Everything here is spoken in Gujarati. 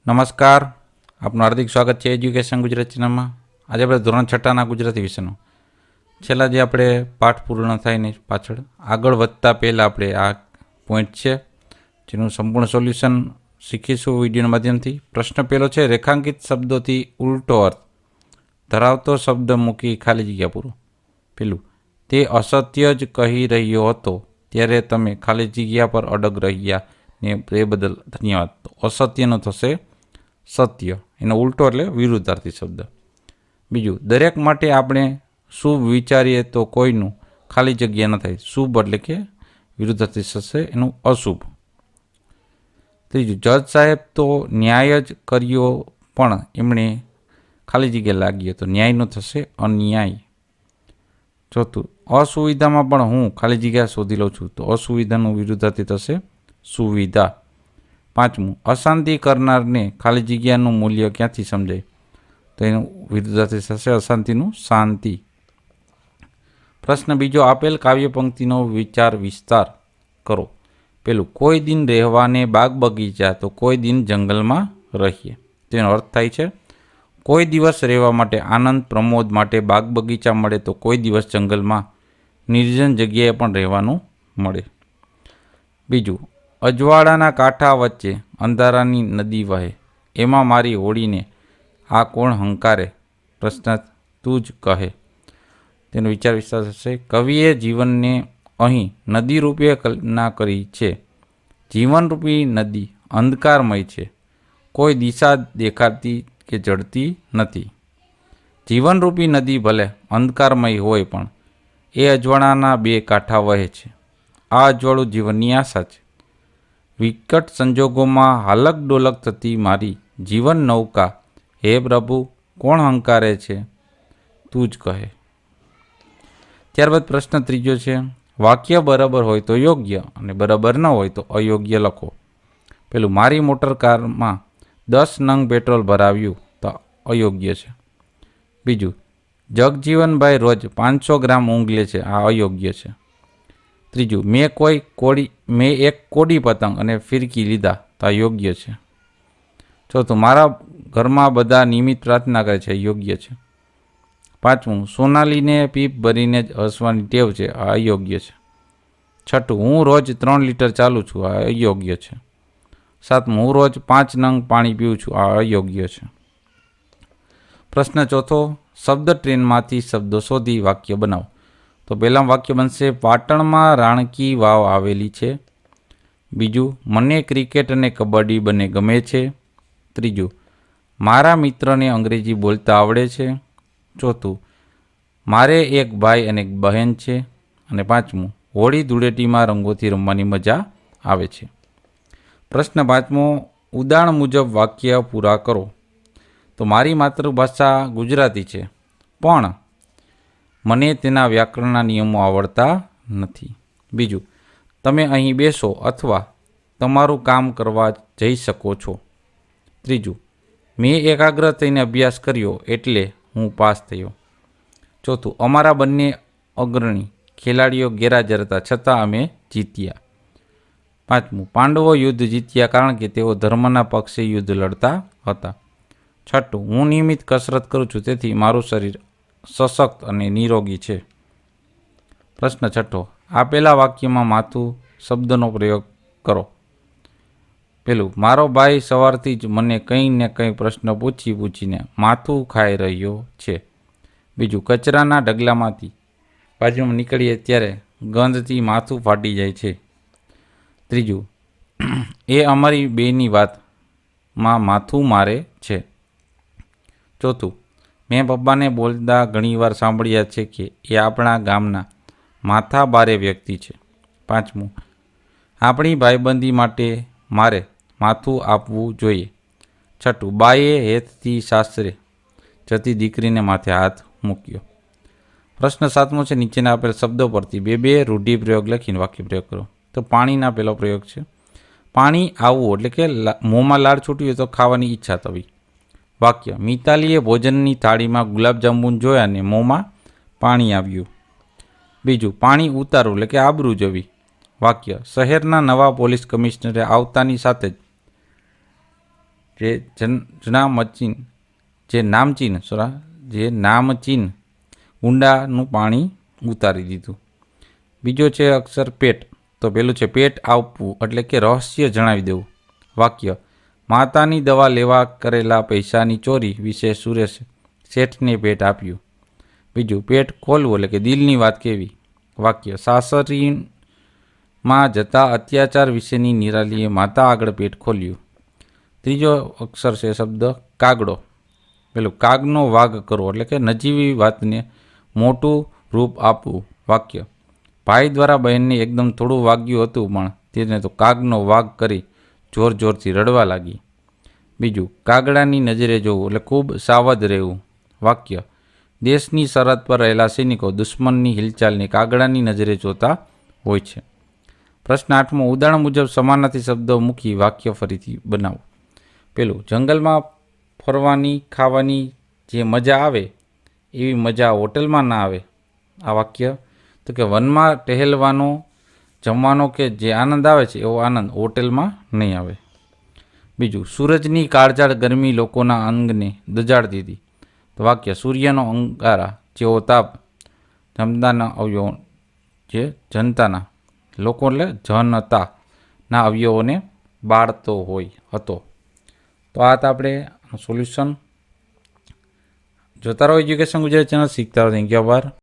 નમસ્કાર, આપનું હાર્દિક સ્વાગત છે એજ્યુકેશન ગુજરાત ચેનલમાં. આજે આપણે ધોરણ 6ના ગુજરાતી વિષયનો છેલ્લા જે આપણે પાઠ પૂર્ણ થાયને પાછળ આગળ વધતા પહેલાં આપણે આ પોઈન્ટ છે જેનું સંપૂર્ણ સોલ્યુશન શીખીશું વિડીયોના માધ્યમથી. પ્રશ્ન પહેલો છે, રેખાંકિત શબ્દોથી ઉલટો અર્થ ધરાવતો શબ્દ મૂકી ખાલી જગ્યા પૂરો. પેલું, તે અસત્ય જ કહી રહ્યો હતો ત્યારે તમે ખાલી જગ્યા પર અડગ રહ્યા ને એ બદલ ધન્યવાદ. તો અસત્યનો થશે સત્ય, એનો ઉલટો એટલે વિરુદ્ધાર્થી શબ્દ. બીજું, દરેક માટે આપણે શુભ વિચારીએ તો કોઈનું ખાલી જગ્યા ન થાય. શુભ એટલે કે વિરુદ્ધાર્થી થશે એનું અશુભ. ત્રીજું, જજ સાહેબ તો ન્યાય જ કર્યો પણ એમણે ખાલી જગ્યા લાગી તો ન્યાયનો થશે અન્યાય. ચોથું, અસુવિધામાં પણ હું ખાલી જગ્યા શોધી લઉં છું તો અસુવિધાનું વિરુદ્ધાર્થી થશે સુવિધા. પાંચમું, અશાંતિ કરનારને ખાલી જગ્યાનું મૂલ્ય ક્યાંથી સમજાય તો એનું વિરુદ્ધાર્થી થશે અશાંતિનું શાંતિ. પ્રશ્ન બીજો, આપેલ કાવ્ય પંક્તિનો વિચાર વિસ્તાર કરો. પેલું, કોઈ દિન રહેવાને બાગ બગીચા તો કોઈ દિન જંગલમાં રહીએ. તેનો અર્થ થાય છે, કોઈ દિવસ રહેવા માટે આનંદ પ્રમોદ માટે બાગ બગીચા મળે તો કોઈ દિવસ જંગલમાં નિર્જન જગ્યાએ પણ રહેવાનું મળે. બીજું, અજવાળાના કાંઠા વચ્ચે અંધારાની નદી વહે એમાં મારી હોડીને આ કોણ હંકારે, પ્રશ્ન તું જ કહે. તેનો વિચાર વિસ્તાર થશે, કવિએ જીવનને અહીં નદી રૂપે કલ્પના કરી છે. જીવનરૂપી નદી અંધકારમય છે, કોઈ દિશા દેખાતી કે જડતી નથી. જીવનરૂપી નદી ભલે અંધકારમય હોય પણ એ અજવાળાના બે કાંઠા વહે છે. આ અજવાળું જીવનની આશા છે. વિકટ સંજોગોમાં હાલક ડોલક થતી મારી જીવન નૌકા હે પ્રભુ કોણ હંકારે છે, તું જ કહે. ત્યારબાદ પ્રશ્ન ત્રીજો છે, વાક્ય બરાબર હોય તો યોગ્ય અને બરાબર ન હોય તો અયોગ્ય લખો. પેલું, મારી મોટર કારમાં 10 નંગ પેટ્રોલ ભરાવ્યું તો અયોગ્ય છે. બીજું, જગજીવનભાઈ રોજ 500 ગ્રામ ઊંઘ લે છે, આ અયોગ્ય છે. ત્રીજું, મેં એક કોડી પતંગ અને ફિરકી લીધા તો આ યોગ્ય છે. ચોથું, મારા ઘરમાં બધા નિયમિત પ્રાર્થના કરે છે, યોગ્ય છે. પાંચમું, સોનાલીને પીપ ભરીને જ હસવાની ટેવ છે, આ અયોગ્ય છે. છઠ્ઠું, હું રોજ 3 લીટર ચાલું છું, આ અયોગ્ય છે. સાતમું, હું રોજ 5 નંગ પાણી પીઉં છું, આ અયોગ્ય છે. પ્રશ્ન ચોથો, શબ્દ ટ્રેનમાંથી શબ્દો શોધી વાક્ય બનાવો. તો પહેલાં વાક્ય બનશે, પાટણમાં રાણકી વાવ આવેલી છે. બીજું, મને ક્રિકેટ અને કબડ્ડી બંને ગમે છે. ત્રીજું, મારા મિત્રને અંગ્રેજી બોલતા આવડે છે. ચોથું, મારે એક ભાઈ અને એક બહેન છે. અને પાંચમું, હોળી ધૂળેટીમાં રંગોથી રમવાની મજા આવે છે. પ્રશ્ન પાંચમો, ઉદાહરણ મુજબ વાક્ય પૂરા કરો. તો મારી માતૃભાષા ગુજરાતી છે પણ મને તેના વ્યાકરણના નિયમો આવડતા નથી. બીજું, તમે અહીં બેસો અથવા તમારું કામ કરવા જઈ શકો છો. ત્રીજું, મેં એકાગ્ર થઈને અભ્યાસ કર્યો એટલે હું પાસ થયો. ચોથું, અમારા બંને અગ્રણી ખેલાડીઓ ગેરહાજર હતા છતાં અમે જીત્યા. પાંચમું, પાંડવો યુદ્ધ જીત્યા કારણ કે તેઓ ધર્મના પક્ષે યુદ્ધ લડતા હતા. છઠ્ઠું, હું નિયમિત કસરત કરું છું તેથી મારું શરીર સશક્ત અને નિરોગી છે. પ્રશ્ન છઠ્ઠો, આપેલા વાક્યમાં માથું શબ્દનો પ્રયોગ કરો. પેલું, મારો ભાઈ સવારથી જ મને કંઈ ને કંઈ પ્રશ્ન પૂછીને માથું ખાઈ રહ્યો છે. બીજું, કચરાના ઢગલામાંથી બાજુમાં નીકળીએ ત્યારે ગંધથી માથું ફાટી જાય છે. ત્રીજું, એ અમારી બેની વાતમાં માથું મારે છે. ચોથું, મેં પપ્પાને બોલતા ઘણીવાર સાંભળ્યા છે કે એ આપણા ગામના માથા ભારે વ્યક્તિ છે. પાંચમું, આપણી ભાઈબંધી માટે મારે માથું આપવું જોઈએ. છઠ્ઠું, બાએ હેતથી સાસરે જતી દીકરીને માથે હાથ મૂક્યો. પ્રશ્ન સાતમો છે, નીચેના આપેલ શબ્દો પરથી બે રૂઢિપ્રયોગ લખીને વાક્ય પ્રયોગ કરો. તો પાણીના પહેલો પ્રયોગ છે, પાણી આવવું એટલે કે મોંમાં લાળ છૂટવી હોય તો ખાવાની ઈચ્છા થવી. વાક્ય, મિતાલીએ ભોજનની થાળીમાં ગુલાબજાંબુ જોયા ને મોંમાં પાણી આવ્યું. બીજું, પાણી ઉતારવું એટલે કે આબરૂ જવી. વાક્ય, શહેરના નવા પોલીસ કમિશનરે આવતાની સાથે જ જે નામચીન ઊંડાનું પાણી ઉતારી દીધું. બીજો છે અક્ષર પેટ. તો પેલું છે પેટ આપવું એટલે કે રહસ્ય જણાવી દેવું. વાક્ય: માતાની દવા લેવા કરેલા પૈસાની ચોરી વિશે સુરેશ શેઠને પેટ આપ્યું. બીજું પેટ ખોલવું એટલે કે દિલની વાત કેવી. વાક્ય: સાસરીમાં જતા અત્યાચાર વિશેની નિરાલીએ માતા આગળ પેટ ખોલ્યું. ત્રીજો અક્ષર છે શબ્દ કાગડો. પેલું કાગનો વાગ કરવો એટલે કે નજીવી વાતને મોટું રૂપ આપવું. વાક્ય: ભાઈ દ્વારા બહેનને એકદમ થોડું વાગ્યું હતું પણ તેને તો કાગનો વાગ કરી જોર જોરથી રડવા લાગી. બીજું કાગડાની નજરે જોવું એટલે ખૂબ સાવધ રહેવું. વાક્ય: દેશની સરહદ પર રહેલા સૈનિકો દુશ્મનની હિલચાલને કાગડાની નજરે જોતા હોય છે. પ્રશ્ન 8મો, ઉદાહરણ મુજબ સમાનાર્થી શબ્દો મૂકી વાક્ય ફરીથી બનાવો. પેલું જંગલમાં ફરવાની ખાવાની જે મજા આવે એવી મજા હોટલમાં ના આવે. આ વાક્ય. તો કે વનમાં ટહેલવાનો જમવાનો કે જે આનંદ આવે છે એવો આનંદ હોટેલમાં નહીં આવે. બીજું સૂરજની કાળઝાળ ગરમી લોકોના અંગને દજાડતી હતી. તો વાક્ય: સૂર્યનો અંગારા જેવો તાપ જનતાના અવયવો જનતાના લોકો એટલે જનતાના અવયવોને બાળતો હતો. તો આ હતા આપણે સોલ્યુશન. જોતા રહો એજ્યુકેશન ગુજરાતી ચેનલ, શીખતા રહો. Thank you. આભાર.